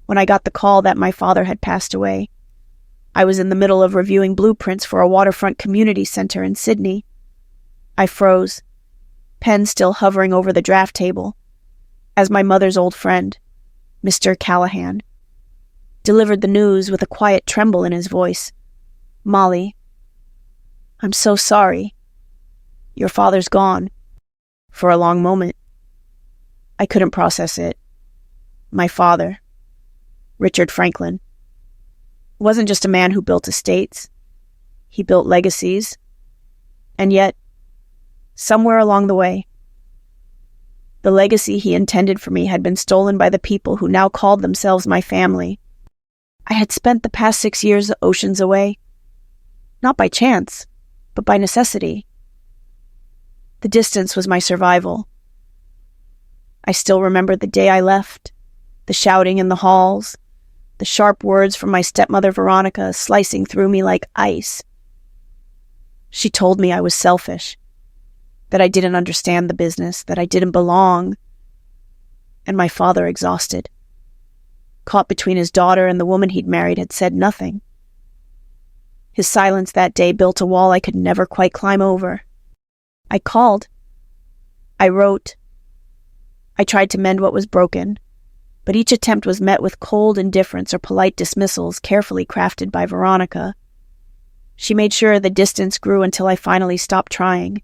when I got the call that my father had passed away. I was in the middle of reviewing blueprints for a waterfront community center in Sydney. I froze, pen still hovering over the draft table, as my mother's old friend, Mr. Callahan, delivered the news with a quiet tremble in his voice. "Molly, I'm so sorry. Your father's gone." For a long moment, I couldn't process it. My father, Richard Franklin, wasn't just a man who built estates. He built legacies. And yet, somewhere along the way, the legacy he intended for me had been stolen by the people who now called themselves my family. I had spent the past 6 years oceans away, not by chance, but by necessity. The distance was my survival. I still remember the day I left, the shouting in the halls, the sharp words from my stepmother Veronica slicing through me like ice. She told me I was selfish, that I didn't understand the business, that I didn't belong, and my father, exhausted, caught between his daughter and the woman he'd married, had said nothing. His silence that day built a wall I could never quite climb over. I called. I wrote. I tried to mend what was broken, but each attempt was met with cold indifference or polite dismissals carefully crafted by Veronica. She made sure the distance grew until I finally stopped trying.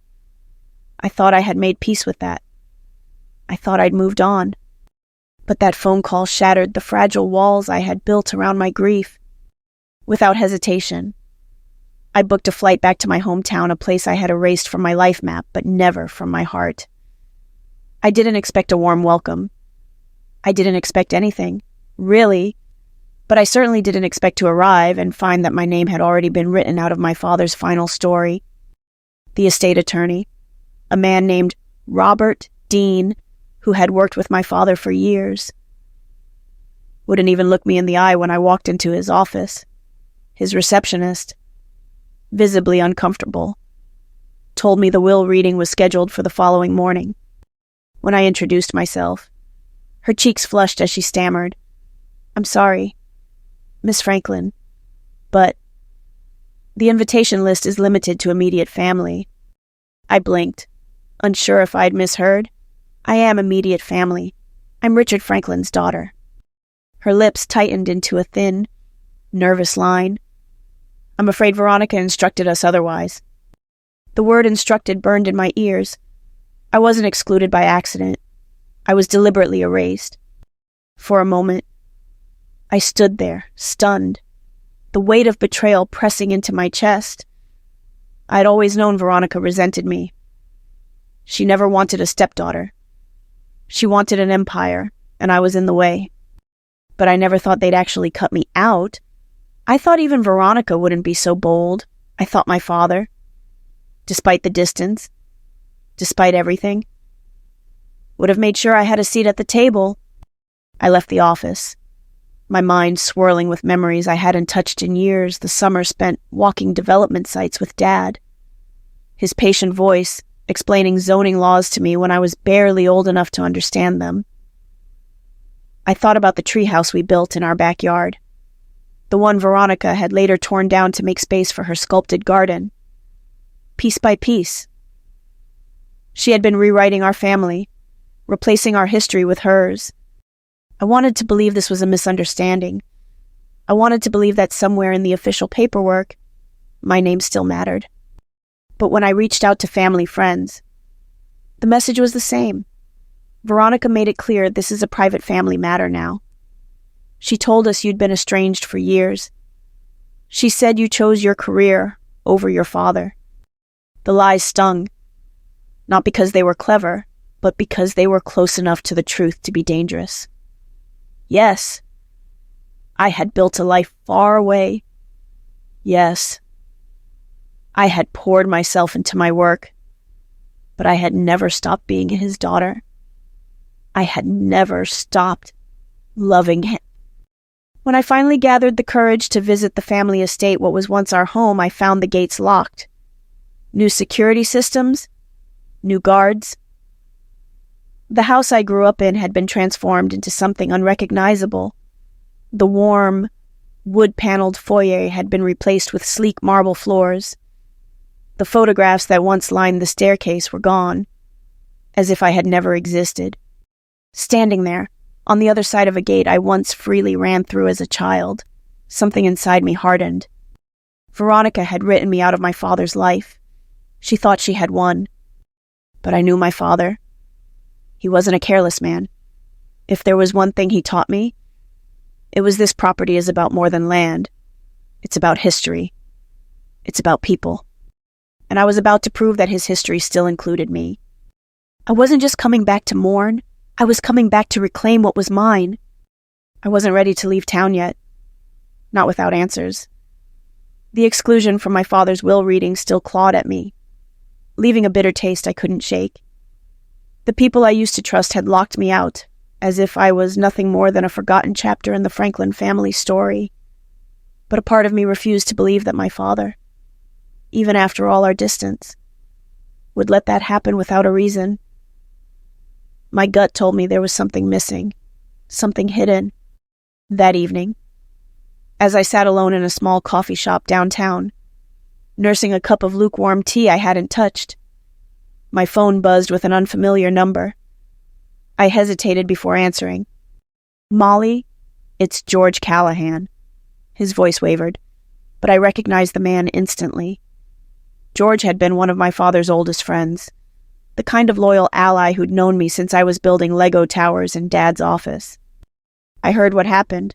I thought I had made peace with that. I thought I'd moved on. But that phone call shattered the fragile walls I had built around my grief. Without hesitation, I booked a flight back to my hometown, a place I had erased from my life map, but never from my heart. I didn't expect a warm welcome. I didn't expect anything, really, but I certainly didn't expect to arrive and find that my name had already been written out of my father's final story. The estate attorney, a man named Robert Dean, who had worked with my father for years, wouldn't even look me in the eye when I walked into his office. His receptionist, visibly uncomfortable, told me the will reading was scheduled for the following morning. When I introduced myself, her cheeks flushed as she stammered, "I'm sorry, Miss Franklin, but the invitation list is limited to immediate family." I blinked, unsure if I'd misheard. I am immediate family. I'm Richard Franklin's daughter. Her lips tightened into a thin, nervous line. I'm afraid Veronica instructed us otherwise. The word instructed burned in my ears. I wasn't excluded by accident. I was deliberately erased. For a moment, I stood there, stunned, the weight of betrayal pressing into my chest. I'd always known Veronica resented me. She never wanted a stepdaughter. She wanted an empire, and I was in the way. But I never thought they'd actually cut me out. I thought even Veronica wouldn't be so bold. I thought my father, despite the distance, despite everything, would have made sure I had a seat at the table. I left the office, my mind swirling with memories I hadn't touched in years, the summer spent walking development sites with Dad, his patient voice explaining zoning laws to me when I was barely old enough to understand them. I thought about the treehouse we built in our backyard, the one Veronica had later torn down to make space for her sculpted garden. Piece by piece, she had been rewriting our family, replacing our history with hers. I wanted to believe this was a misunderstanding. I wanted to believe that somewhere in the official paperwork, my name still mattered. But when I reached out to family friends, the message was the same. Veronica made it clear this is a private family matter now. She told us you'd been estranged for years. She said you chose your career over your father. The lies stung, not because they were clever, but because they were close enough to the truth to be dangerous. Yes, I had built a life far away. Yes, I had poured myself into my work, but I had never stopped being his daughter. I had never stopped loving him. When I finally gathered the courage to visit the family estate, what was once our home, I found the gates locked. New security systems, new guards. The house I grew up in had been transformed into something unrecognizable. The warm, wood-paneled foyer had been replaced with sleek marble floors. The photographs that once lined the staircase were gone, as if I had never existed. Standing there, on the other side of a gate I once freely ran through as a child, something inside me hardened. Veronica had written me out of my father's life. She thought she had won. But I knew my father. He wasn't a careless man. If there was one thing he taught me, it was this property is about more than land. It's about history. It's about people. And I was about to prove that his history still included me. I wasn't just coming back to mourn. I was coming back to reclaim what was mine. I wasn't ready to leave town yet. Not without answers. The exclusion from my father's will reading still clawed at me, leaving a bitter taste I couldn't shake. The people I used to trust had locked me out, as if I was nothing more than a forgotten chapter in the Franklin family story. But a part of me refused to believe that my father, even after all our distance, would let that happen without a reason. My gut told me there was something missing, something hidden. That evening, as I sat alone in a small coffee shop downtown, nursing a cup of lukewarm tea I hadn't touched, my phone buzzed with an unfamiliar number. I hesitated before answering. "Molly, it's George Callahan." His voice wavered, but I recognized the man instantly. George had been one of my father's oldest friends, the kind of loyal ally who'd known me since I was building Lego towers in Dad's office. "I heard what happened,"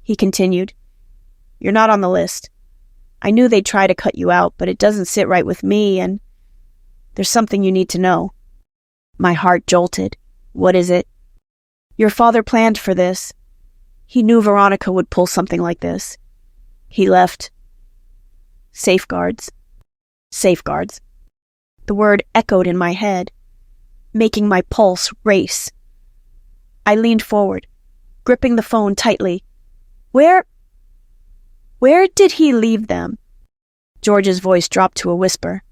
he continued. "You're not on the list. I knew they'd try to cut you out, but it doesn't sit right with me, and there's something you need to know." My heart jolted. "What is it?" "Your father planned for this. He knew Veronica would pull something like this. He left safeguards." Safeguards. The word echoed in my head, making my pulse race. I leaned forward, gripping the phone tightly. Where did he leave them?" George's voice dropped to a whisper.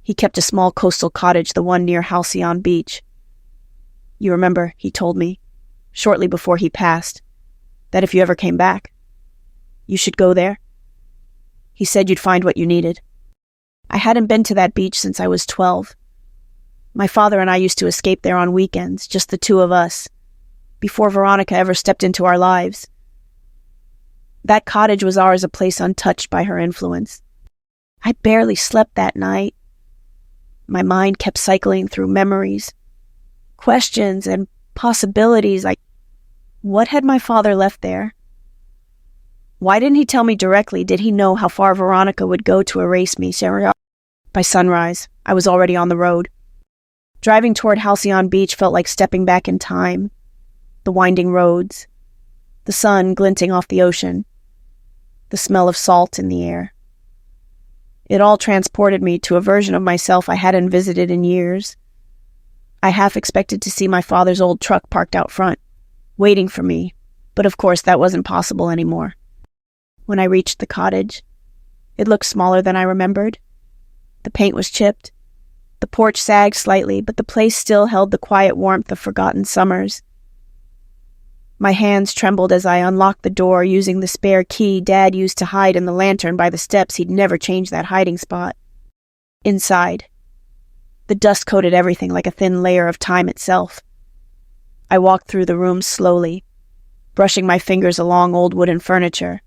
He kept a small coastal cottage, the one near Halcyon Beach. "You remember," he told me, shortly before he passed, "that if you ever came back, you should go there. He said you'd find what you needed." I hadn't been to that beach since I was 12. My father and I used to escape there on weekends, just the two of us, before Veronica ever stepped into our lives. That cottage was ours, a place untouched by her influence. I barely slept that night. My mind kept cycling through memories, questions, and possibilities like, what had my father left there? Why didn't he tell me directly? Did he know how far Veronica would go to erase me? By sunrise, I was already on the road. Driving toward Halcyon Beach felt like stepping back in time. The winding roads, the sun glinting off the ocean, the smell of salt in the air. It all transported me to a version of myself I hadn't visited in years. I half expected to see my father's old truck parked out front, waiting for me, but of course that wasn't possible anymore. When I reached the cottage, it looked smaller than I remembered. The paint was chipped. The porch sagged slightly, but the place still held the quiet warmth of forgotten summers. My hands trembled as I unlocked the door using the spare key Dad used to hide in the lantern by the steps. He'd never changed that hiding spot. Inside, the dust coated everything like a thin layer of time itself. I walked through the room slowly, brushing my fingers along old wooden furniture,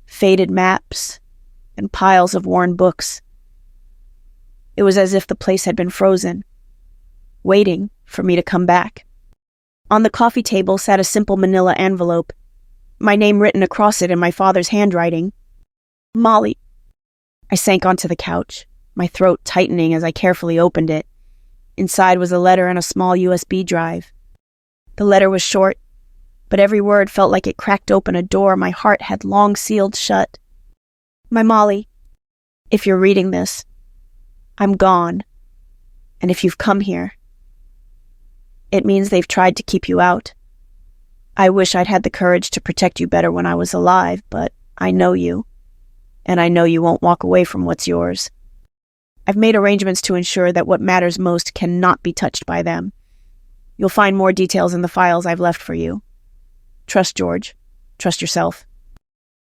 faded maps, and piles of worn books. It was as if the place had been frozen, waiting for me to come back. On the coffee table sat a simple manila envelope, my name written across it in my father's handwriting. "Molly." I sank onto the couch, my throat tightening as I carefully opened it. Inside was a letter and a small USB drive. The letter was short, but every word felt like it cracked open a door my heart had long sealed shut. "My Molly, if you're reading this, I'm gone, and if you've come here, it means they've tried to keep you out. I wish I'd had the courage to protect you better when I was alive, but I know you, and I know you won't walk away from what's yours. I've made arrangements to ensure that what matters most cannot be touched by them. You'll find more details in the files I've left for you. Trust George. Trust yourself.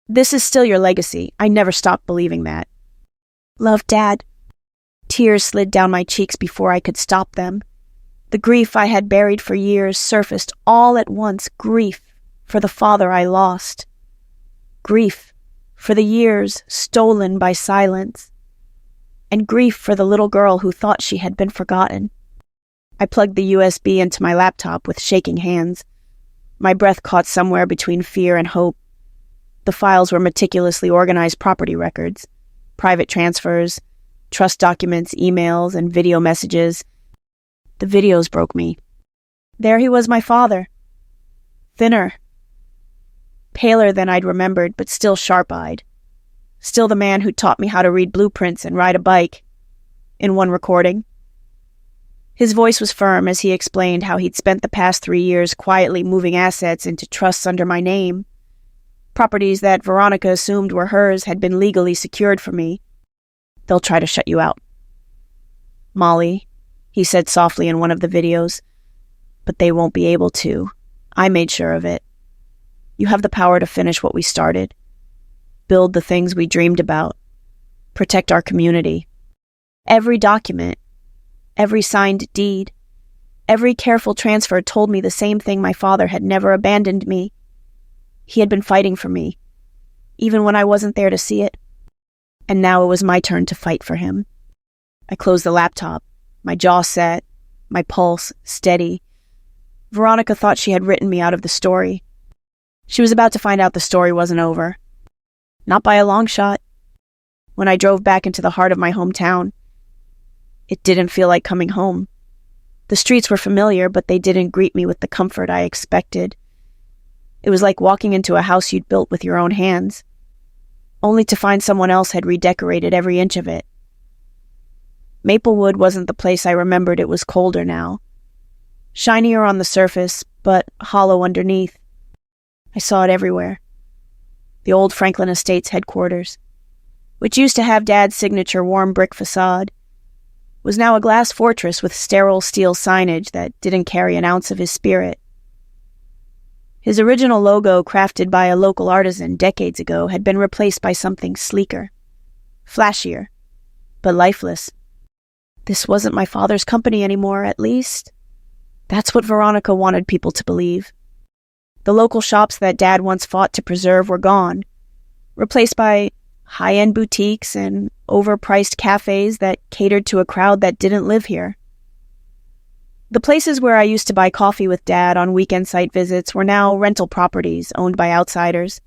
This is still your legacy. I never stopped believing that. Love, Dad. Tears slid down my cheeks before I could stop them. The grief I had buried for years surfaced all at once. Grief for the father I lost. Grief for the years stolen by silence. And grief for the little girl who thought she had been forgotten. I plugged the USB into my laptop with shaking hands. My breath caught somewhere between fear and hope. The files were meticulously organized property records, private transfers, trust documents, emails, and video messages. The videos broke me. There he was, my father. Thinner. Paler than I'd remembered, but still sharp-eyed. Still the man who taught me how to read blueprints and ride a bike. In one recording. His voice was firm as he explained how he'd spent the past 3 years quietly moving assets into trusts under my name. Properties that Veronica assumed were hers had been legally secured for me. They'll try to shut you out. Molly, he said softly in one of the videos, but they won't be able to. I made sure of it. You have the power to finish what we started. Build the things we dreamed about. Protect our community. Every document, every signed deed, every careful transfer told me the same thing: my father had never abandoned me. He had been fighting for me, even when I wasn't there to see it. And now it was my turn to fight for him. I closed the laptop, my jaw set, my pulse steady. Veronica thought she had written me out of the story. She was about to find out the story wasn't over. Not by a long shot. When I drove back into the heart of my hometown, it didn't feel like coming home. The streets were familiar, but they didn't greet me with the comfort I expected. It was like walking into a house you'd built with your own hands, only to find someone else had redecorated every inch of it. Maplewood wasn't the place I remembered. It was colder now. Shinier on the surface, but hollow underneath. I saw it everywhere. The old Franklin Estates headquarters, which used to have Dad's signature warm brick facade, was now a glass fortress with sterile steel signage that didn't carry an ounce of his spirit. His original logo, crafted by a local artisan decades ago, had been replaced by something sleeker, flashier, but lifeless. This wasn't my father's company anymore, at least. That's what Veronica wanted people to believe. The local shops that Dad once fought to preserve were gone, replaced by high-end boutiques and overpriced cafes that catered to a crowd that didn't live here. The places where I used to buy coffee with Dad on weekend site visits were now rental properties owned by outsiders.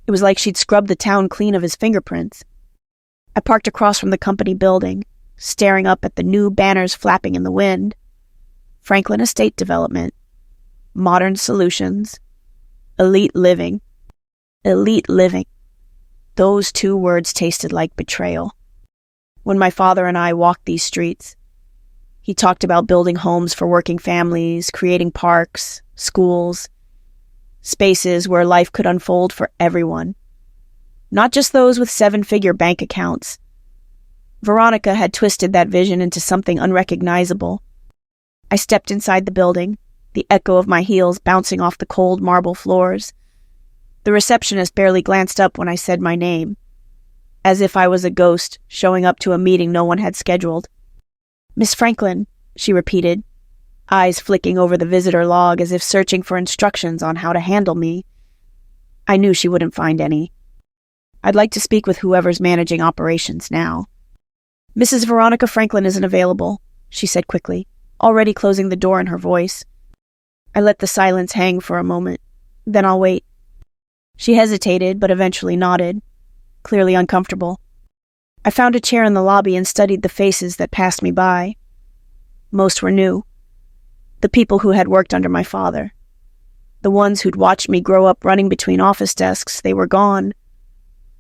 It was like she'd scrubbed the town clean of his fingerprints. I parked across from the company building, staring up at the new banners flapping in the wind. Franklin Estate Development. Modern Solutions. Elite Living. Elite Living. Those 2 words tasted like betrayal. When my father and I walked these streets, he talked about building homes for working families, creating parks, schools, spaces where life could unfold for everyone. Not just those with 7-figure bank accounts. Veronica had twisted that vision into something unrecognizable. I stepped inside the building, the echo of my heels bouncing off the cold marble floors. The receptionist barely glanced up when I said my name, as if I was a ghost showing up to a meeting no one had scheduled. "Miss Franklin," she repeated, eyes flicking over the visitor log as if searching for instructions on how to handle me. I knew she wouldn't find any. I'd like to speak with whoever's managing operations now. "Mrs. Veronica Franklin isn't available," she said quickly, already closing the door in her voice. I let the silence hang for a moment. "Then I'll wait." She hesitated, but eventually nodded, clearly uncomfortable. I found a chair in the lobby and studied the faces that passed me by. Most were new. The people who had worked under my father. The ones who'd watched me grow up running between office desks, they were gone.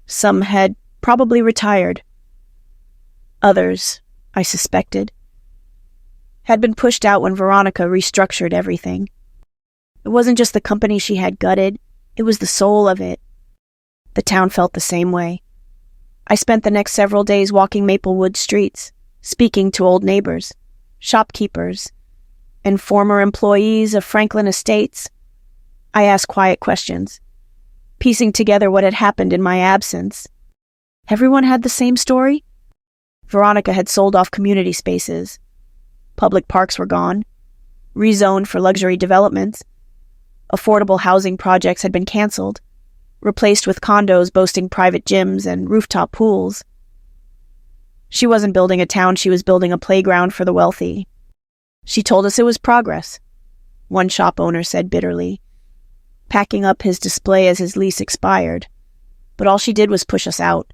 Some had probably retired. Others, I suspected, had been pushed out when Veronica restructured everything. It wasn't just the company she had gutted, it was the soul of it. The town felt the same way. I spent the next several days walking Maplewood streets, speaking to old neighbors, shopkeepers, and former employees of Franklin Estates. I asked quiet questions. piecing together what had happened in my absence. Everyone had the same story? Veronica had sold off community spaces. Public parks were gone, rezoned for luxury developments. Affordable housing projects had been canceled, replaced with condos boasting private gyms and rooftop pools. She wasn't building a town, she was building a playground for the wealthy. She told us it was progress, one shop owner said bitterly, packing up his display as his lease expired. But all she did was push us out.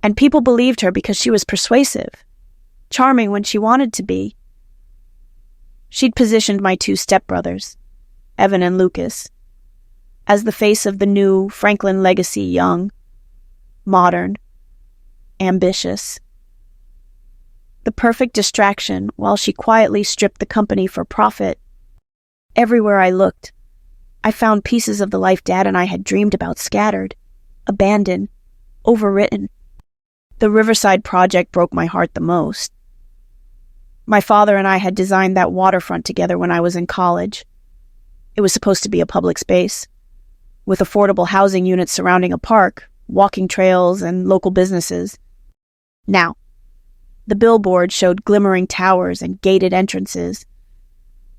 And people believed her because she was persuasive, charming when she wanted to be. She'd positioned my two stepbrothers, Evan and Lucas, as the face of the new Franklin legacy, young, modern, ambitious. The perfect distraction while she quietly stripped the company for profit. Everywhere I looked, I found pieces of the life Dad and I had dreamed about scattered, abandoned, overwritten. The Riverside project broke my heart the most. My father and I had designed that waterfront together when I was in college. It was supposed to be a public space, with affordable housing units surrounding a park, walking trails, and local businesses. Now, the billboard showed glimmering towers and gated entrances.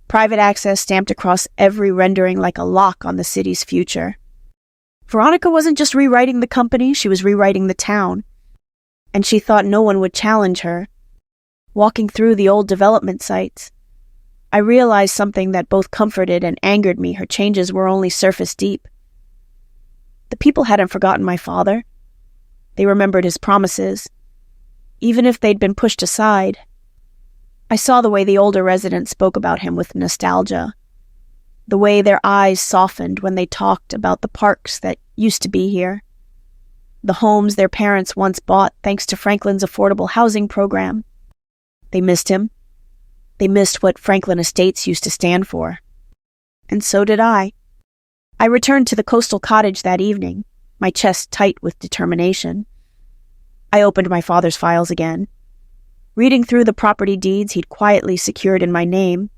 Private access stamped across every rendering like a lock on the city's future. Veronica wasn't just rewriting the company, she was rewriting the town. And she thought no one would challenge her. Walking through the old development sites, I realized something that both comforted and angered me. Her changes were only surface deep. The people hadn't forgotten my father. They remembered his promises, even if they'd been pushed aside. I saw the way the older residents spoke about him with nostalgia, the way their eyes softened when they talked about the parks that used to be here, the homes their parents once bought thanks to Franklin's affordable housing program. They missed him. They missed what Franklin Estates used to stand for. And so did I. I returned to the coastal cottage that evening, my chest tight with determination. I opened my father's files again, reading through the property deeds he'd quietly secured in my name.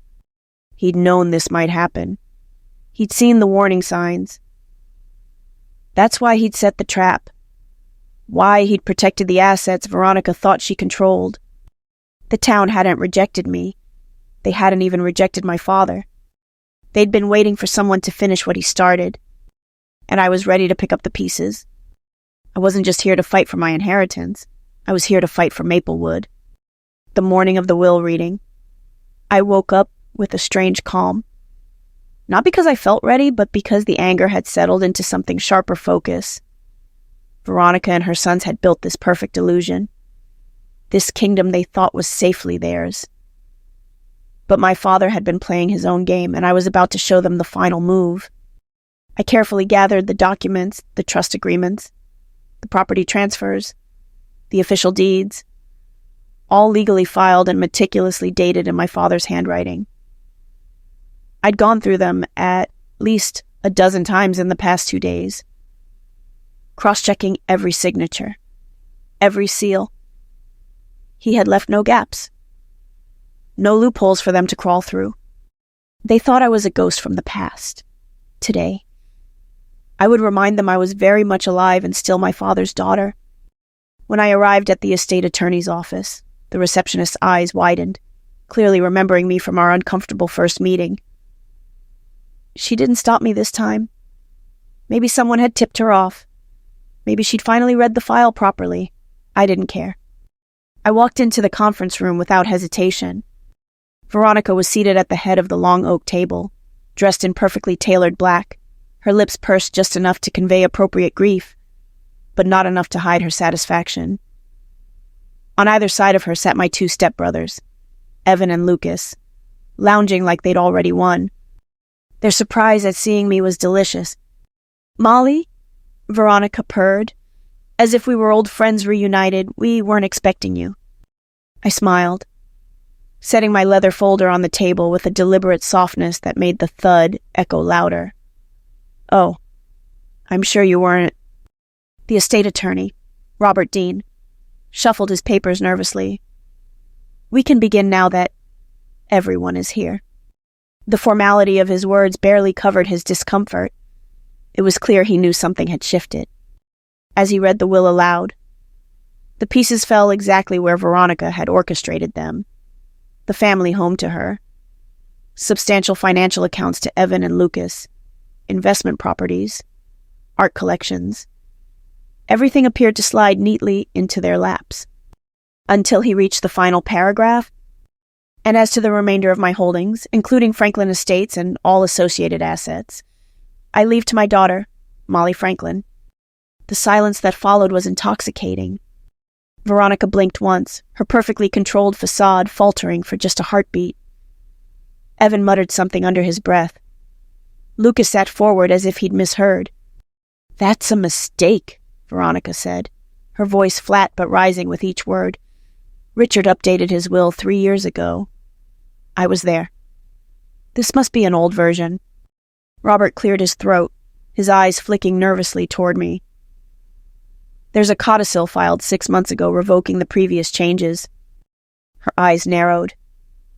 He'd known this might happen. He'd seen the warning signs. That's why he'd set the trap. Why he'd protected the assets Veronica thought she controlled. The town hadn't rejected me. They hadn't even rejected my father. They'd been waiting for someone to finish what he started. And I was ready to pick up the pieces. I wasn't just here to fight for my inheritance. I was here to fight for Maplewood. The morning of the will reading, I woke up with a strange calm. Not because I felt ready, but because the anger had settled into something sharper focus. Veronica and her sons had built this perfect illusion. This kingdom they thought was safely theirs. But my father had been playing his own game, and I was about to show them the final move. I carefully gathered the documents, the trust agreements, the property transfers, the official deeds, all legally filed and meticulously dated in my father's handwriting. I'd gone through them at least a dozen times in the past 2 days, cross-checking every signature, every seal. He had left no gaps, no loopholes for them to crawl through. They thought I was a ghost from the past. Today, I would remind them I was very much alive and still my father's daughter. When I arrived at the estate attorney's office, the receptionist's eyes widened, clearly remembering me from our uncomfortable first meeting. She didn't stop me this time. Maybe someone had tipped her off. Maybe she'd finally read the file properly. I didn't care. I walked into the conference room without hesitation. Veronica was seated at the head of the long oak table, dressed in perfectly tailored black, her lips pursed just enough to convey appropriate grief, but not enough to hide her satisfaction. On either side of her sat my two stepbrothers, Evan and Lucas, lounging like they'd already won. Their surprise at seeing me was delicious. "Molly?" Veronica purred. "As if we were old friends reunited. We weren't expecting you." I smiled, setting my leather folder on the table with a deliberate softness that made the thud echo louder. "Oh, I'm sure you weren't." The estate attorney, Robert Dean, shuffled his papers nervously. "We can begin now that everyone is here." The formality of his words barely covered his discomfort. It was clear he knew something had shifted. As he read the will aloud, the pieces fell exactly where Veronica had orchestrated them. The family home to her, substantial financial accounts to Evan and Lucas, investment properties, art collections. Everything appeared to slide neatly into their laps. Until he reached the final paragraph. And as to the remainder of my holdings, including Franklin Estates and all associated assets, I leave to my daughter, Molly Franklin. The silence that followed was intoxicating. Veronica blinked once, her perfectly controlled facade faltering for just a heartbeat. Evan muttered something under his breath. Lucas sat forward as if he'd misheard. "That's a mistake," Veronica said, her voice flat but rising with each word. "Richard updated his will 3 years ago. I was there. This must be an old version." Robert cleared his throat, his eyes flicking nervously toward me. "There's a codicil filed 6 months ago revoking the previous changes." Her eyes narrowed.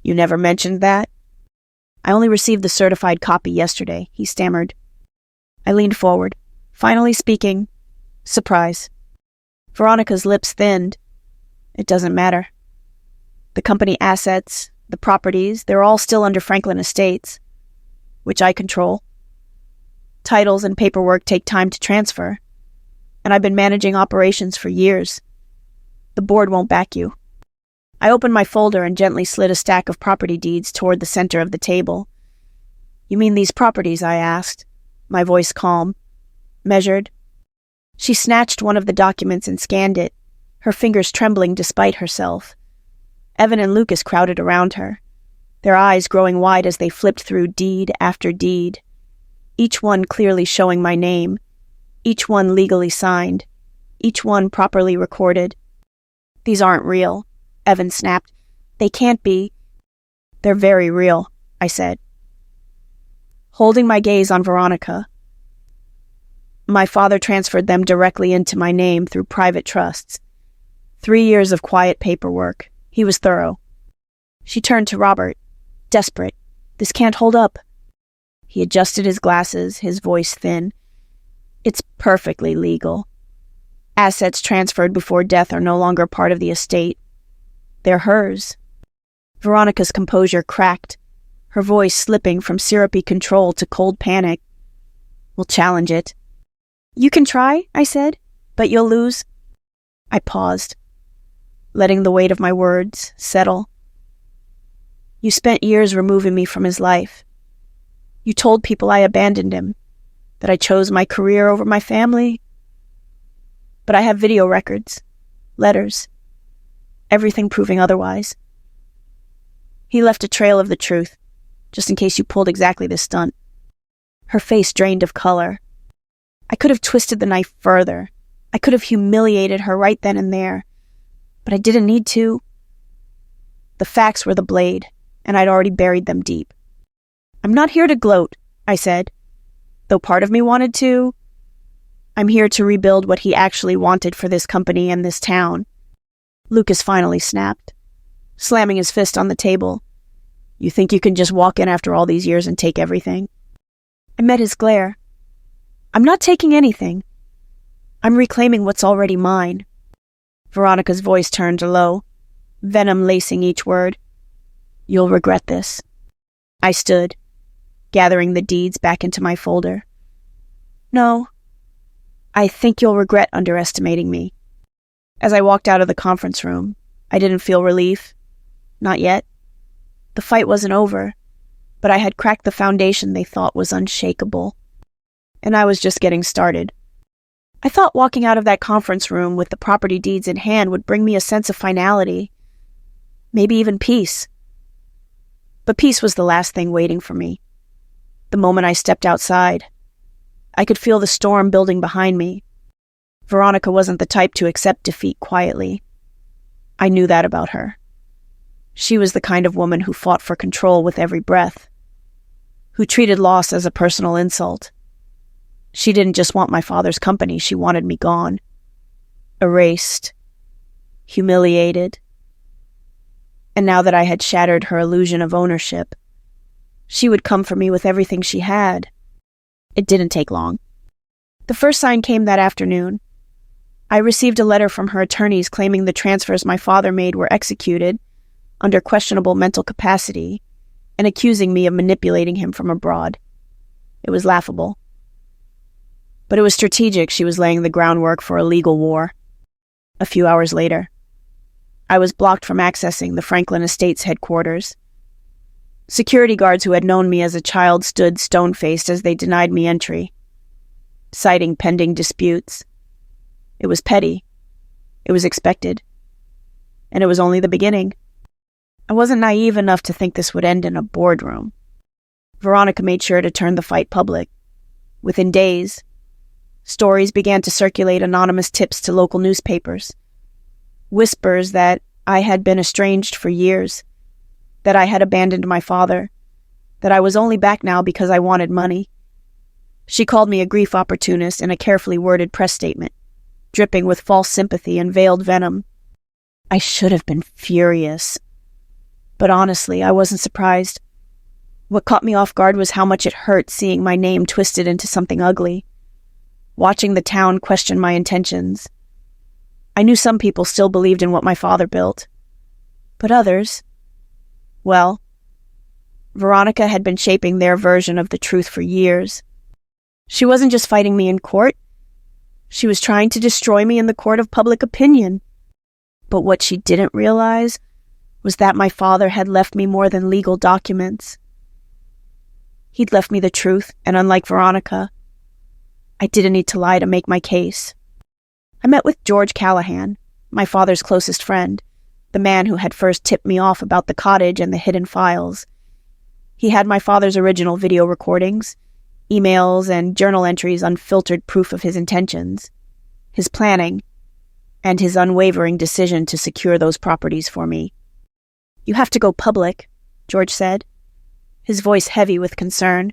"You never mentioned that?" "I only received the certified copy yesterday," he stammered. I leaned forward, finally speaking. Surprise. Veronica's lips thinned. "It doesn't matter. The company assets, the properties, they're all still under Franklin Estates, which I control. Titles and paperwork take time to transfer, and I've been managing operations for years. The board won't back you." I opened my folder and gently slid a stack of property deeds toward the center of the table. "You mean these properties?" I asked, my voice calm, measured. She snatched one of the documents and scanned it, her fingers trembling despite herself. Evan and Lucas crowded around her, their eyes growing wide as they flipped through deed after deed, each one clearly showing my name, each one legally signed, each one properly recorded. "These aren't real," Evan snapped. "They can't be." "They're very real," I said, holding my gaze on Veronica. "My father transferred them directly into my name through private trusts. 3 years of quiet paperwork. He was thorough." She turned to Robert, desperate. "This can't hold up." He adjusted his glasses, his voice thin. "It's perfectly legal. Assets transferred before death are no longer part of the estate. They're hers." Veronica's composure cracked, her voice slipping from syrupy control to cold panic. "We'll challenge it." "You can try," I said, "but you'll lose." I paused, letting the weight of my words settle. "You spent years removing me from his life. You told people I abandoned him, that I chose my career over my family. But I have video records, letters, everything proving otherwise. He left a trail of the truth, just in case you pulled exactly this stunt." Her face drained of color. I could have twisted the knife further. I could have humiliated her right then and there. But I didn't need to. The facts were the blade, and I'd already buried them deep. "I'm not here to gloat," I said, though part of me wanted to. "I'm here to rebuild what he actually wanted for this company and this town." Lucas finally snapped, slamming his fist on the table. "You think you can just walk in after all these years and take everything?" I met his glare. "I'm not taking anything. I'm reclaiming what's already mine." Veronica's voice turned low, venom lacing each word. "You'll regret this." I stood, gathering the deeds back into my folder. "No, I think you'll regret underestimating me." As I walked out of the conference room, I didn't feel relief. Not yet. The fight wasn't over, but I had cracked the foundation they thought was unshakable. And I was just getting started. I thought walking out of that conference room with the property deeds in hand would bring me a sense of finality, maybe even peace. But peace was the last thing waiting for me. The moment I stepped outside, I could feel the storm building behind me. Veronica wasn't the type to accept defeat quietly. I knew that about her. She was the kind of woman who fought for control with every breath, who treated loss as a personal insult. She didn't just want my father's company, she wanted me gone. Erased. Humiliated. And now that I had shattered her illusion of ownership, she would come for me with everything she had. It didn't take long. The first sign came that afternoon. I received a letter from her attorneys claiming the transfers my father made were executed under questionable mental capacity and accusing me of manipulating him from abroad. It was laughable. But it was strategic. She was laying the groundwork for a legal war. A few hours later, I was blocked from accessing the Franklin Estates headquarters. Security guards who had known me as a child stood stone-faced as they denied me entry, citing pending disputes. It was petty. It was expected. And it was only the beginning. I wasn't naive enough to think this would end in a boardroom. Veronica made sure to turn the fight public. Within days, stories began to circulate anonymous tips to local newspapers. Whispers that I had been estranged for years, that I had abandoned my father, that I was only back now because I wanted money. She called me a grief opportunist in a carefully worded press statement, dripping with false sympathy and veiled venom. I should have been furious. But honestly, I wasn't surprised. What caught me off guard was how much it hurt seeing my name twisted into something ugly, watching the town question my intentions. I knew some people still believed in what my father built. But others, well, Veronica had been shaping their version of the truth for years. She wasn't just fighting me in court. She was trying to destroy me in the court of public opinion. But what she didn't realize was that my father had left me more than legal documents. He'd left me the truth, and unlike Veronica, I didn't need to lie to make my case. I met with George Callahan, my father's closest friend, the man who had first tipped me off about the cottage and the hidden files. He had my father's original video recordings, emails, and journal entries, unfiltered proof of his intentions, his planning, and his unwavering decision to secure those properties for me. "You have to go public," George said, his voice heavy with concern.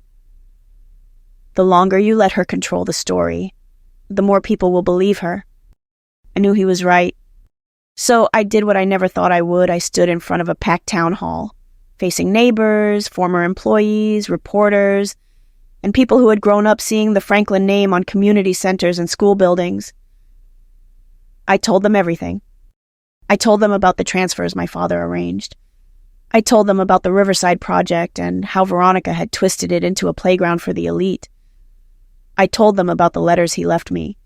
"The longer you let her control the story, the more people will believe her." I knew he was right. So I did what I never thought I would. I stood in front of a packed town hall, facing neighbors, former employees, reporters, and people who had grown up seeing the Franklin name on community centers and school buildings. I told them everything. I told them about the transfers my father arranged. I told them about the Riverside Project and how Veronica had twisted it into a playground for the elite. I told them about the letters he left me,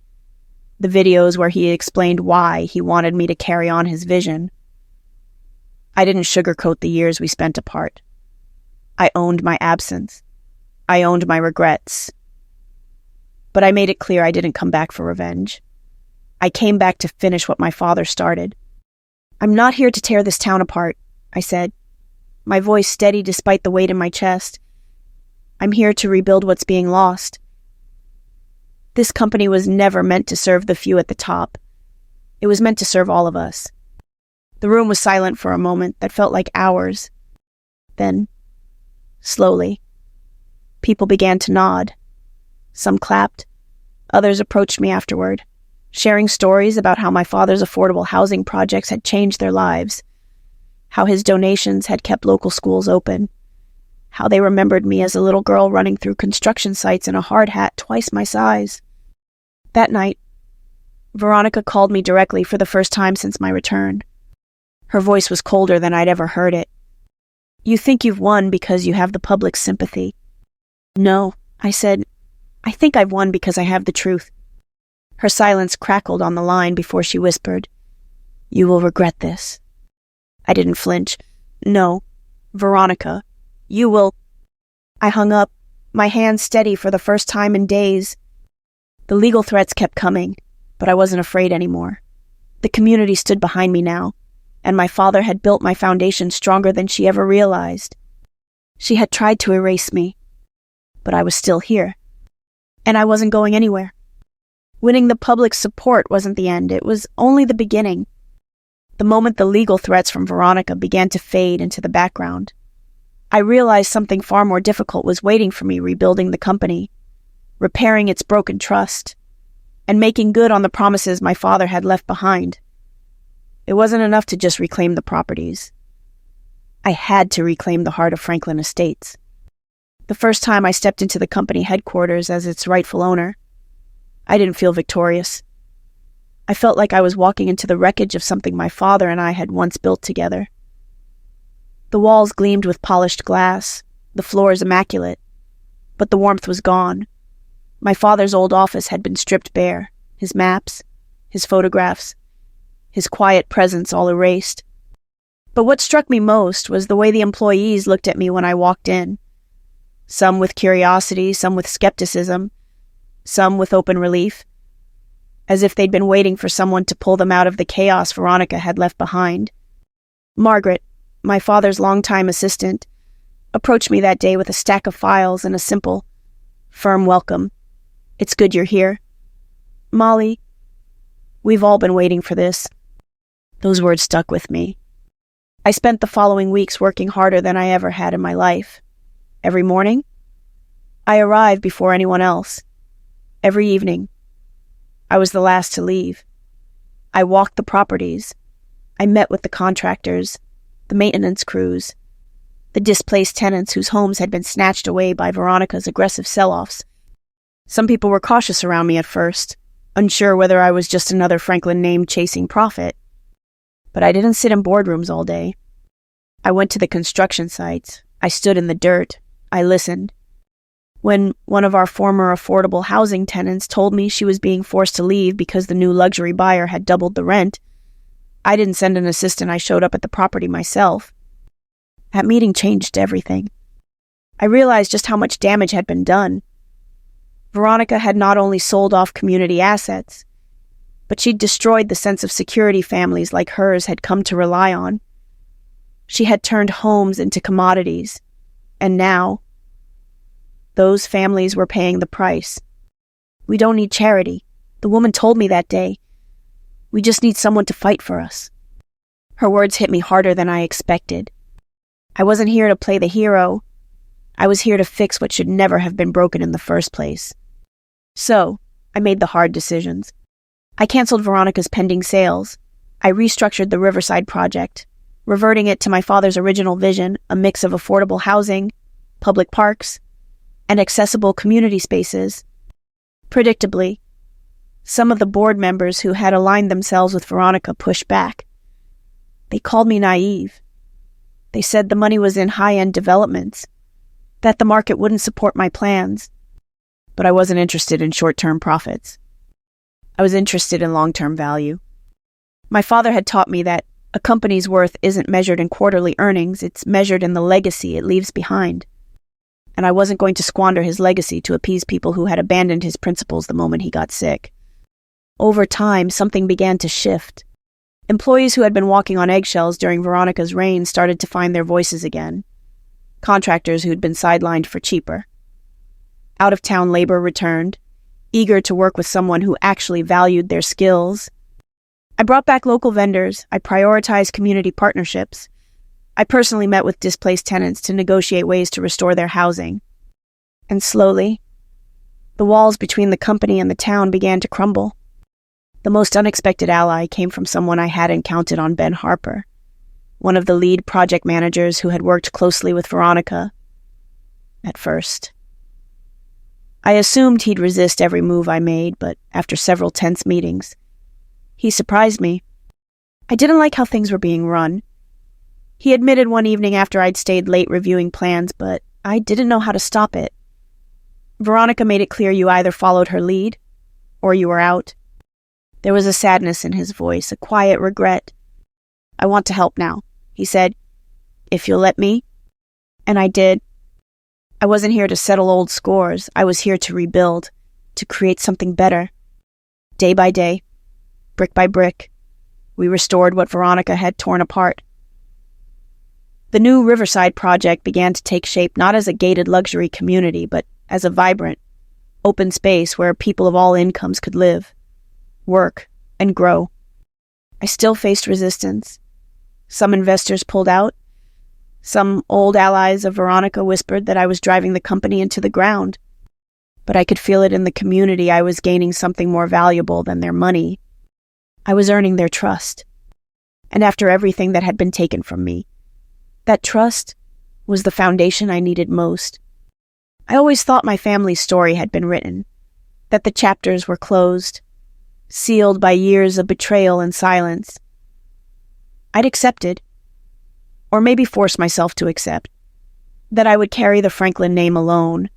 the videos where he explained why he wanted me to carry on his vision. I didn't sugarcoat the years we spent apart. I owned my absence. I owned my regrets. But I made it clear I didn't come back for revenge. I came back to finish what my father started. "I'm not here to tear this town apart," I said, my voice steady despite the weight in my chest. "I'm here to rebuild what's being lost. This company was never meant to serve the few at the top. It was meant to serve all of us." The room was silent for a moment that felt like hours. Then, slowly, people began to nod. Some clapped. Others approached me afterward, sharing stories about how my father's affordable housing projects had changed their lives, how his donations had kept local schools open, how they remembered me as a little girl running through construction sites in a hard hat twice my size. That night, Veronica called me directly for the first time since my return. Her voice was colder than I'd ever heard it. "You think you've won because you have the public's sympathy." "No," I said. "I think I've won because I have the truth." Her silence crackled on the line before she whispered, "You will regret this." I didn't flinch. "No, Veronica, you will..." I hung up, my hands steady for the first time in days. The legal threats kept coming, but I wasn't afraid anymore. The community stood behind me now, and my father had built my foundation stronger than she ever realized. She had tried to erase me, but I was still here, and I wasn't going anywhere. Winning the public's support wasn't the end, it was only the beginning. The moment the legal threats from Veronica began to fade into the background, I realized something far more difficult was waiting for me, rebuilding the company, repairing its broken trust, and making good on the promises my father had left behind. It wasn't enough to just reclaim the properties. I had to reclaim the heart of Franklin Estates. The first time I stepped into the company headquarters as its rightful owner, I didn't feel victorious. I felt like I was walking into the wreckage of something my father and I had once built together. The walls gleamed with polished glass, the floors immaculate, but the warmth was gone. My father's old office had been stripped bare, his maps, his photographs, his quiet presence all erased. But what struck me most was the way the employees looked at me when I walked in. Some with curiosity, some with skepticism, some with open relief, as if they'd been waiting for someone to pull them out of the chaos Veronica had left behind. Margaret, my father's longtime assistant, approached me that day with a stack of files and a simple, firm welcome. "It's good you're here. Molly, we've all been waiting for this." Those words stuck with me. I spent the following weeks working harder than I ever had in my life. Every morning, I arrived before anyone else. Every evening, I was the last to leave. I walked the properties. I met with the contractors, the maintenance crews, the displaced tenants whose homes had been snatched away by Veronica's aggressive sell-offs. Some people were cautious around me at first, unsure whether I was just another Franklin name chasing profit. But I didn't sit in boardrooms all day. I went to the construction sites. I stood in the dirt. I listened. When one of our former affordable housing tenants told me she was being forced to leave because the new luxury buyer had doubled the rent, I didn't send an assistant. I showed up at the property myself. That meeting changed everything. I realized just how much damage had been done. Veronica had not only sold off community assets, but she'd destroyed the sense of security families like hers had come to rely on. She had turned homes into commodities, and now, those families were paying the price. "We don't need charity," the woman told me that day. "We just need someone to fight for us." Her words hit me harder than I expected. I wasn't here to play the hero. I was here to fix what should never have been broken in the first place. So, I made the hard decisions. I canceled Veronica's pending sales. I restructured the Riverside project, reverting it to my father's original vision, a mix of affordable housing, public parks, and accessible community spaces. Predictably, some of the board members who had aligned themselves with Veronica pushed back. They called me naive. They said the money was in high-end developments, that the market wouldn't support my plans. But I wasn't interested in short-term profits. I was interested in long-term value. My father had taught me that a company's worth isn't measured in quarterly earnings, it's measured in the legacy it leaves behind. And I wasn't going to squander his legacy to appease people who had abandoned his principles the moment he got sick. Over time, something began to shift. Employees who had been walking on eggshells during Veronica's reign started to find their voices again. Contractors who'd been sidelined for cheaper. Out-of-town labor returned, eager to work with someone who actually valued their skills. I brought back local vendors. I prioritized community partnerships. I personally met with displaced tenants to negotiate ways to restore their housing. And slowly, the walls between the company and the town began to crumble. The most unexpected ally came from someone I hadn't counted on, Ben Harper, one of the lead project managers who had worked closely with Veronica. At first, I assumed he'd resist every move I made, but after several tense meetings, he surprised me. I didn't like how things were being run. He admitted one evening after I'd stayed late reviewing plans, but I didn't know how to stop it. Veronica made it clear you either followed her lead, or you were out. There was a sadness in his voice, a quiet regret. "I want to help now," he said, "if you'll let me." And I did. I wasn't here to settle old scores. I was here to rebuild, to create something better. Day by day, brick by brick, we restored what Veronica had torn apart. The new Riverside project began to take shape not as a gated luxury community, but as a vibrant, open space where people of all incomes could live, work, and grow. I still faced resistance. Some investors pulled out. Some old allies of Veronica whispered that I was driving the company into the ground. But I could feel it in the community. I was gaining something more valuable than their money. I was earning their trust. And after everything that had been taken from me, that trust was the foundation I needed most. I always thought my family's story had been written. that the chapters were closed, sealed by years of betrayal and silence. I'd accepted, or maybe forced myself to accept, that I would carry the Franklin name alone,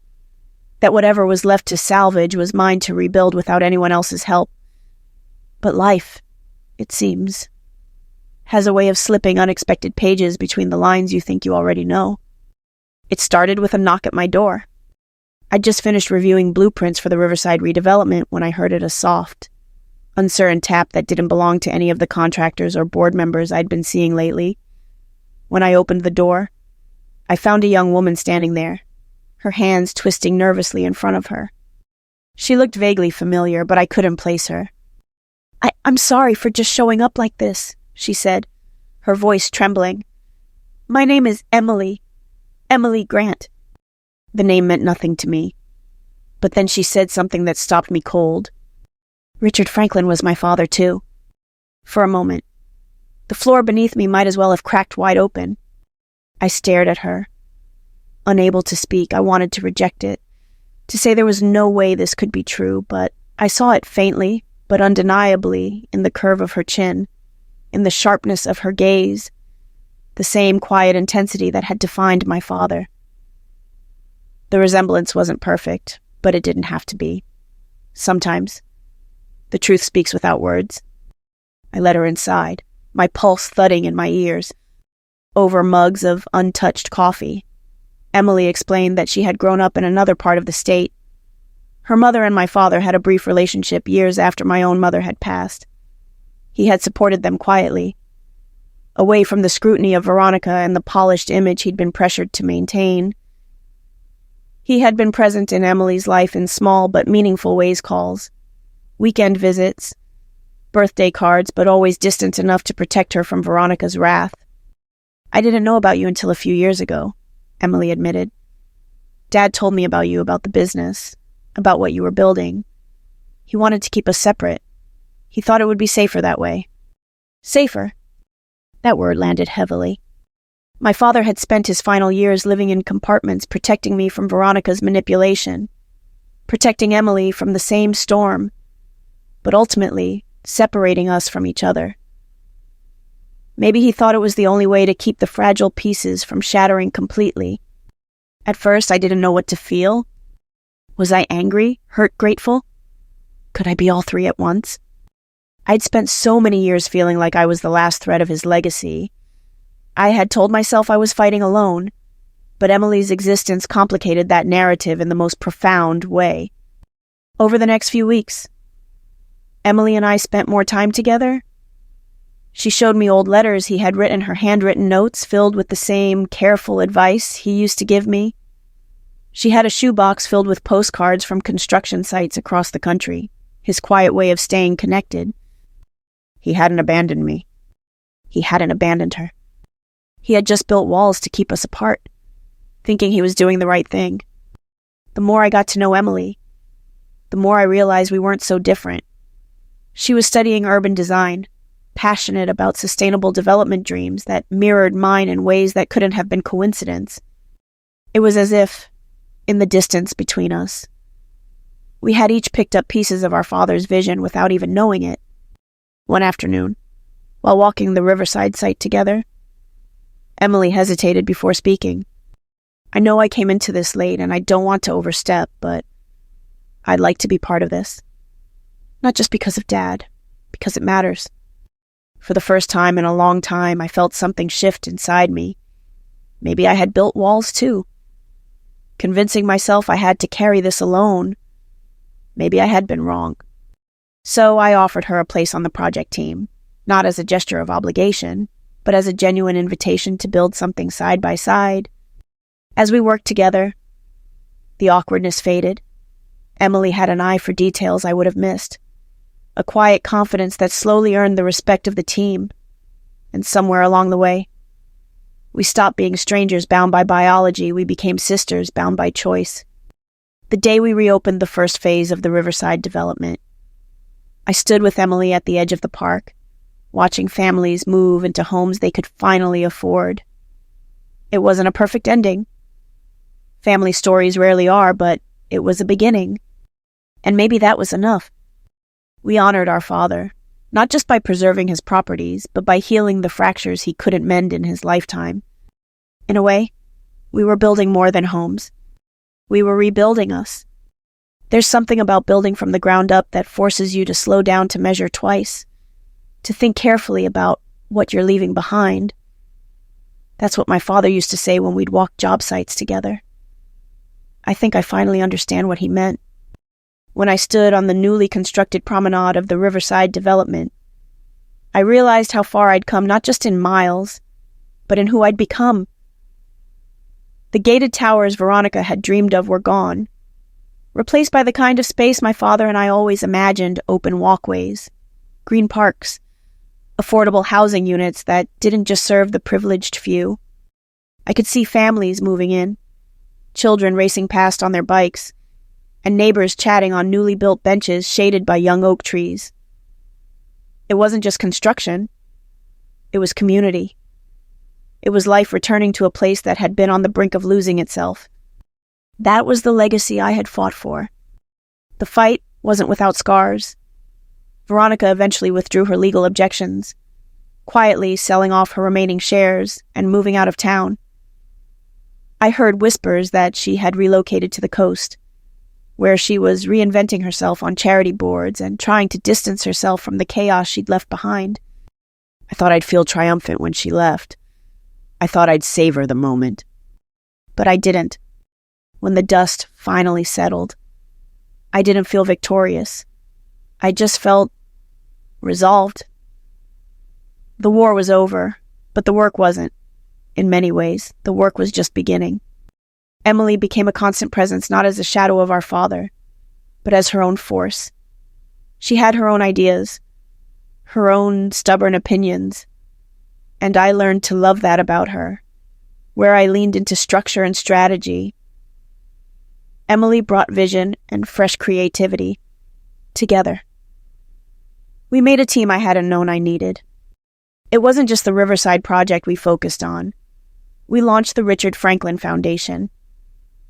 that whatever was left to salvage was mine to rebuild without anyone else's help. But life, it seems, has a way of slipping unexpected pages between the lines you think you already know. It started with a knock at my door. I'd just finished reviewing blueprints for the Riverside redevelopment when I heard it a soft, uncertain tap that didn't belong to any of the contractors or board members I'd been seeing lately. When I opened the door, I found a young woman standing there, her hands twisting nervously in front of her. She looked vaguely familiar, but I couldn't place her. I'm sorry for just showing up like this, she said, her voice trembling. My name is Emily Grant. The name meant nothing to me. But then she said something that stopped me cold. Richard Franklin was my father, too. For a moment, the floor beneath me might as well have cracked wide open. I stared at her. Unable to speak, I wanted to reject it, to say there was no way this could be true, but I saw it faintly, but undeniably, in the curve of her chin, in the sharpness of her gaze, the same quiet intensity that had defined my father. The resemblance wasn't perfect, but it didn't have to be. Sometimes, the truth speaks without words. I led her inside, my pulse thudding in my ears. Over mugs of untouched coffee, Emily explained that she had grown up in another part of the state. Her mother and my father had a brief relationship years after my own mother had passed. He had supported them quietly, away from the scrutiny of Veronica and the polished image he'd been pressured to maintain. He had been present in Emily's life in small but meaningful ways calls, weekend visits, birthday cards, but always distant enough to protect her from Veronica's wrath. I didn't know about you until a few years ago, Emily admitted. Dad told me about you, about the business, about what you were building. He wanted to keep us separate. He thought it would be safer that way. Safer? That word landed heavily. My father had spent his final years living in compartments, protecting me from Veronica's manipulation, protecting Emily from the same storm, but ultimately separating us from each other. Maybe he thought it was the only way to keep the fragile pieces from shattering completely. At first, I didn't know what to feel. Was I angry, hurt, grateful? Could I be all three at once? I'd spent so many years feeling like I was the last thread of his legacy. I had told myself I was fighting alone, but Emily's existence complicated that narrative in the most profound way. Over the next few weeks, Emily and I spent more time together. She showed me old letters he had written, her handwritten notes filled with the same careful advice he used to give me. She had a shoebox filled with postcards from construction sites across the country, his quiet way of staying connected. He hadn't abandoned me. He hadn't abandoned her. He had just built walls to keep us apart, thinking he was doing the right thing. The more I got to know Emily, the more I realized we weren't so different. She was studying urban design, passionate about sustainable development dreams that mirrored mine in ways that couldn't have been coincidence. It was as if, in the distance between us, we had each picked up pieces of our father's vision without even knowing it. One afternoon, while walking the Riverside site together, Emily hesitated before speaking. I know I came into this late and I don't want to overstep, but I'd like to be part of this. Not just because of Dad, because it matters. For the first time in a long time, I felt something shift inside me. Maybe I had built walls too. Convincing myself I had to carry this alone. Maybe I had been wrong. So I offered her a place on the project team, not as a gesture of obligation, but as a genuine invitation to build something side by side. As we worked together, the awkwardness faded. Emily had an eye for details I would have missed. A quiet confidence that slowly earned the respect of the team. And somewhere along the way, we stopped being strangers bound by biology. We became sisters bound by choice. The day we reopened the first phase of the Riverside development, I stood with Emily at the edge of the park, watching families move into homes they could finally afford. It wasn't a perfect ending. Family stories rarely are, but it was a beginning. And maybe that was enough. We honored our father, not just by preserving his properties, but by healing the fractures he couldn't mend in his lifetime. In a way, we were building more than homes. We were rebuilding us. There's something about building from the ground up that forces you to slow down to measure twice, to think carefully about what you're leaving behind. That's what my father used to say when we'd walk job sites together. I think I finally understand what he meant. When I stood on the newly constructed promenade of the Riverside development, I realized how far I'd come, not just in miles, but in who I'd become. The gated towers Veronica had dreamed of were gone, replaced by the kind of space my father and I always imagined: open walkways, green parks, affordable housing units that didn't just serve the privileged few. I could see families moving in, children racing past on their bikes, and neighbors chatting on newly built benches shaded by young oak trees. It wasn't just construction. It was community. It was life returning to a place that had been on the brink of losing itself. That was the legacy I had fought for. The fight wasn't without scars. Veronica eventually withdrew her legal objections, quietly selling off her remaining shares and moving out of town. I heard whispers that she had relocated to the coast, where she was reinventing herself on charity boards and trying to distance herself from the chaos she'd left behind. I thought I'd feel triumphant when she left. I thought I'd savor the moment. But I didn't. When the dust finally settled, I didn't feel victorious. I just felt resolved. The war was over, but the work wasn't. In many ways, the work was just beginning. Emily became a constant presence, not as a shadow of our father, but as her own force. She had her own ideas, her own stubborn opinions, and I learned to love that about her, where I leaned into structure and strategy. Emily brought vision and fresh creativity together. We made a team I hadn't known I needed. It wasn't just the Riverside project we focused on. We launched the Richard Franklin Foundation,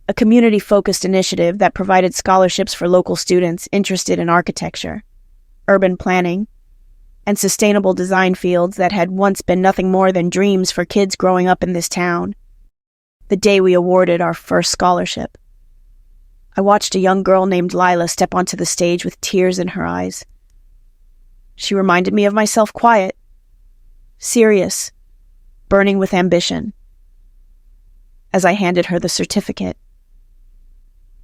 a community-focused initiative that provided scholarships for local students interested in architecture, urban planning, and sustainable design fields that had once been nothing more than dreams for kids growing up in this town. The day we awarded our first scholarship, I watched a young girl named Lila step onto the stage with tears in her eyes. She reminded me of myself: quiet, serious, burning with ambition. As I handed her the certificate,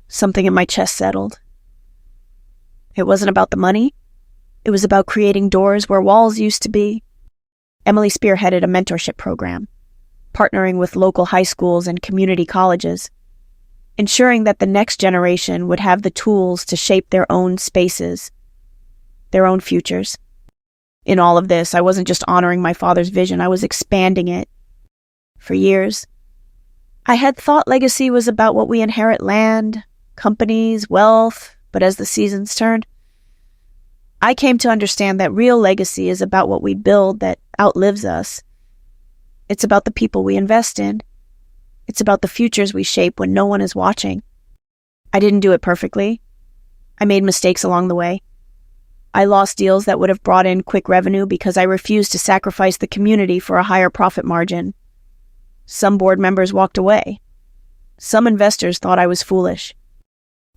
something in my chest settled. It wasn't about the money. It was about creating doors where walls used to be. Emily spearheaded a mentorship program, partnering with local high schools and community colleges, ensuring that the next generation would have the tools to shape their own spaces, their own futures. In all of this, I wasn't just honoring my father's vision, I was expanding it. For years, I had thought legacy was about what we inherit: land, companies, wealth, but as the seasons turned, I came to understand that real legacy is about what we build that outlives us. It's about the people we invest in. It's about the futures we shape when no one is watching. I didn't do it perfectly. I made mistakes along the way. I lost deals that would have brought in quick revenue because I refused to sacrifice the community for a higher profit margin. Some board members walked away. Some investors thought I was foolish.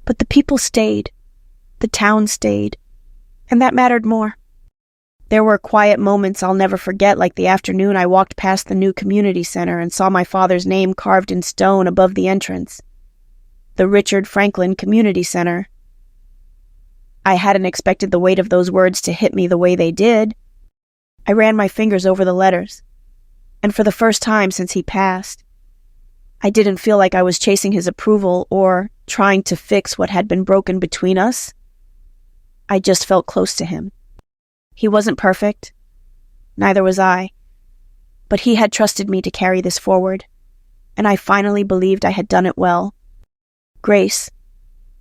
But the people stayed. The town stayed. And that mattered more. There were quiet moments I'll never forget, like the afternoon I walked past the new community center and saw my father's name carved in stone above the entrance. The Richard Franklin Community Center. I hadn't expected the weight of those words to hit me the way they did. I ran my fingers over the letters, and for the first time since he passed, I didn't feel like I was chasing his approval or trying to fix what had been broken between us. I just felt close to him. He wasn't perfect. Neither was I. But he had trusted me to carry this forward, and I finally believed I had done it well. Grace,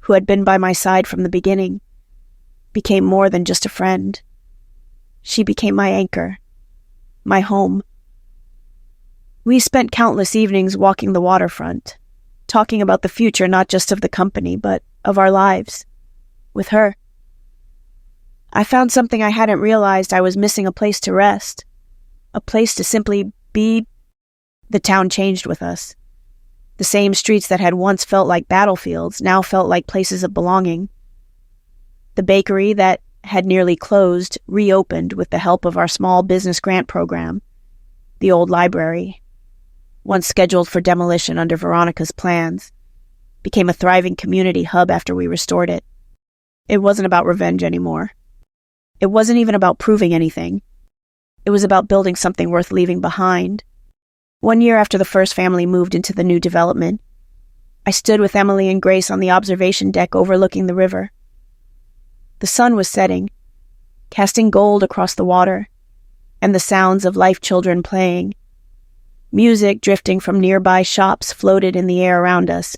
who had been by my side from the beginning, became more than just a friend. She became my anchor, my home. We spent countless evenings walking the waterfront, talking about the future not just of the company, but of our lives. with her. I found something I hadn't realized. I was missing a place to rest, a place to simply be. The town changed with us. The same streets that had once felt like battlefields now felt like places of belonging. The bakery that had nearly closed reopened with the help of our small business grant program. The old library, once scheduled for demolition under Veronica's plans, became a thriving community hub after we restored it. It wasn't about revenge anymore. It wasn't even about proving anything. It was about building something worth leaving behind. 1 year after the first family moved into the new development, I stood with Emily and Grace on the observation deck overlooking the river. The sun was setting, casting gold across the water, and the sounds of life children playing. Music drifting from nearby shops floated in the air around us.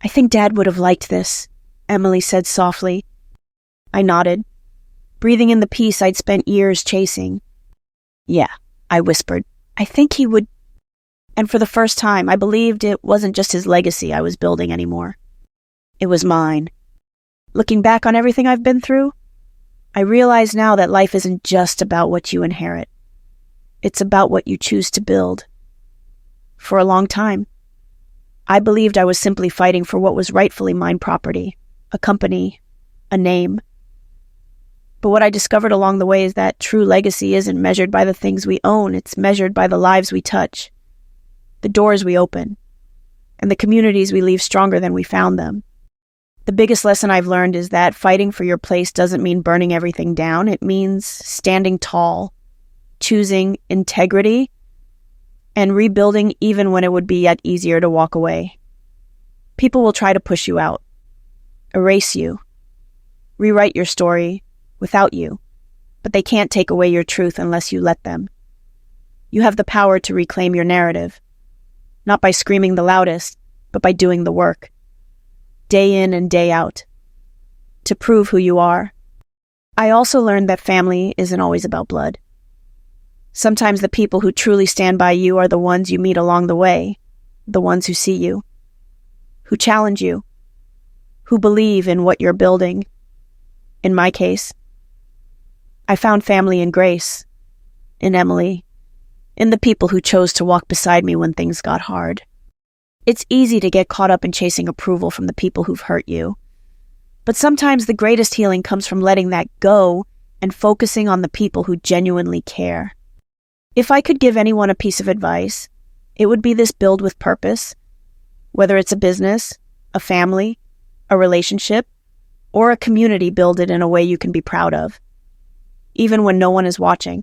"I think Dad would have liked this," Emily said softly. I nodded, breathing in the peace I'd spent years chasing. "Yeah," I whispered. "I think he would." And for the first time, I believed it wasn't just his legacy I was building anymore. It was mine. Looking back on everything I've been through, I realize now that life isn't just about what you inherit. It's about what you choose to build. For a long time, I believed I was simply fighting for what was rightfully mine property, a company, a name. But what I discovered along the way is that true legacy isn't measured by the things we own, it's measured by the lives we touch, the doors we open, and the communities we leave stronger than we found them. The biggest lesson I've learned is that fighting for your place doesn't mean burning everything down. It means standing tall, choosing integrity, and rebuilding even when it would be yet easier to walk away. People will try to push you out, erase you, rewrite your story without you, but they can't take away your truth unless you let them. You have the power to reclaim your narrative, not by screaming the loudest, but by doing the work, day in and day out, to prove who you are. I also learned that family isn't always about blood. Sometimes the people who truly stand by you are the ones you meet along the way, the ones who see you, who challenge you, who believe in what you're building. In my case, I found family in Grace, in Emily, in the people who chose to walk beside me when things got hard. It's easy to get caught up in chasing approval from the people who've hurt you. But sometimes the greatest healing comes from letting that go and focusing on the people who genuinely care. If I could give anyone a piece of advice, it would be this: build with purpose. Whether it's a business, a family, a relationship, or a community, build it in a way you can be proud of, even when no one is watching.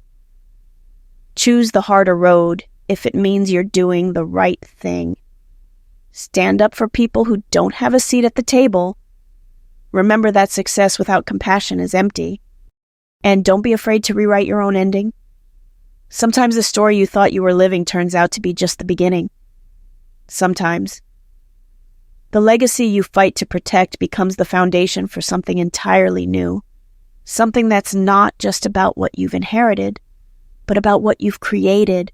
Choose the harder road if it means you're doing the right thing. Stand up for people who don't have a seat at the table. Remember that success without compassion is empty. And don't be afraid to rewrite your own ending. Sometimes the story you thought you were living turns out to be just the beginning. Sometimes the legacy you fight to protect becomes the foundation for something entirely new. Something that's not just about what you've inherited, but about what you've created